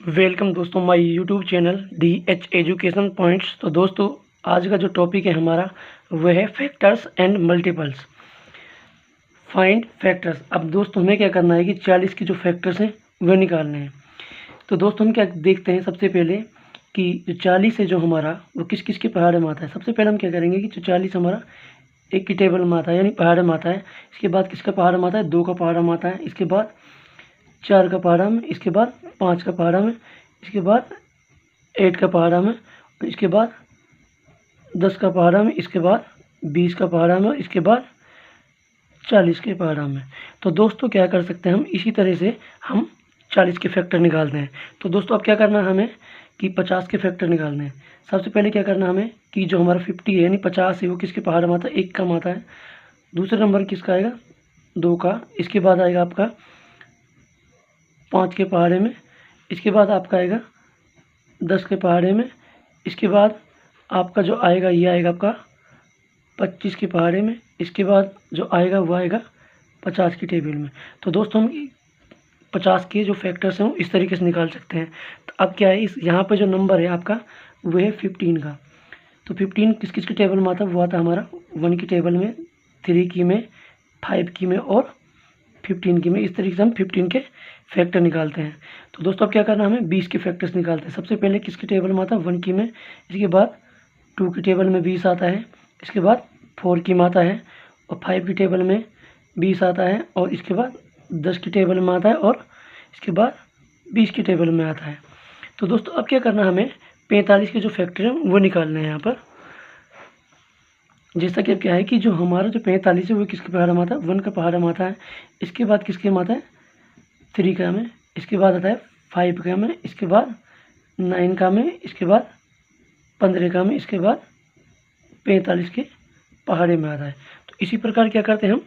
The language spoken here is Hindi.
वेलकम दोस्तों my YouTube channel DH education points. तो दोस्तों आज का जो टॉपिक है हमारा वह है factors and multiples. Find factors. अब दोस्तों हमें क्या करना है कि 40 के जो फैक्टर्स हैं वह निकालने हैं। तो दोस्तों हम क्या देखते हैं सबसे पहले कि जो 40 है जो हमारा वो किस किस के पहाड़ में आता है। सबसे पहले हम क्या करेंगे कि जो 40 हमारा एक की टेबल में आता है यानी पहाड़ में आता है। इसके बाद किसका पहाड़ में आता है, 2 का पहाड़ में आता है। इसके बाद 4 का पहाड़ा में, इसके बाद 5 का पहाड़ा में, इसके बाद 8 का पहाड़ा में, इसके बाद 10 का पहाड़ा में, इसके बाद 20 का पहाड़ा में, इसके बाद 40 के पहाड़ा में। तो दोस्तों क्या कर सकते हैं हम इसी तरह से हम 40 के फैक्टर निकालते हैं। तो दोस्तों अब क्या करना है हमें कि 50 के फैक्टर निकालने हैं। सबसे पहले क्या करना है हमें कि जो हमारा 50 है यानी 50 है वो किसके पहाड़ में आता है, 1 का आता है। दूसरा नंबर किसका आएगा, 2 का। इसके बाद आएगा आपका 5 के पहाड़े में। इसके बाद आपका आएगा 10 के पहाड़े में। इसके बाद आपका जो आएगा ये आएगा आपका 25 के पहाड़े में। इसके बाद जो आएगा वो आएगा 50 की टेबल में। तो दोस्तों हम 50 के जो फैक्टर्स हैं वो इस तरीके से निकाल सकते हैं। तो अब क्या है, इस यहाँ पे जो नंबर है आपका वो है 15 का। तो 15 किस किस की टेबल में आता है, वो आता है हमारा 1 की टेबल में, 3 की में, 5 की में और 15 की में। इस तरीके से हम 15 के फैक्टर निकालते हैं। तो दोस्तों अब क्या करना है हमें 20 के फैक्टर्स निकालते हैं। सबसे पहले किसकी टेबल में आता है, 1 की में। इसके बाद 2 की टेबल में 20 आता है। इसके बाद 4 की में आता है और 5 की टेबल में 20 आता है और इसके बाद 10 की टेबल में आता है और इसके बाद 20 की टेबल में आता है। तो दोस्तों अब क्या करना है हमें 45 के जो फैक्टर हैं वो निकालने हैं यहाँ पर। जैसा कि अब क्या है कि जो हमारा जो 45 है वो किसके पहाड़ में आता है, 1 का पहाड़ में आता है। इसके बाद किसके में आता है, 3 का में। इसके बाद आता है 5 का में। इसके बाद 9 का में। इसके बाद 15 का में। इसके बाद 45 के पहाड़े में आता है। तो इसी प्रकार क्या करते हैं हम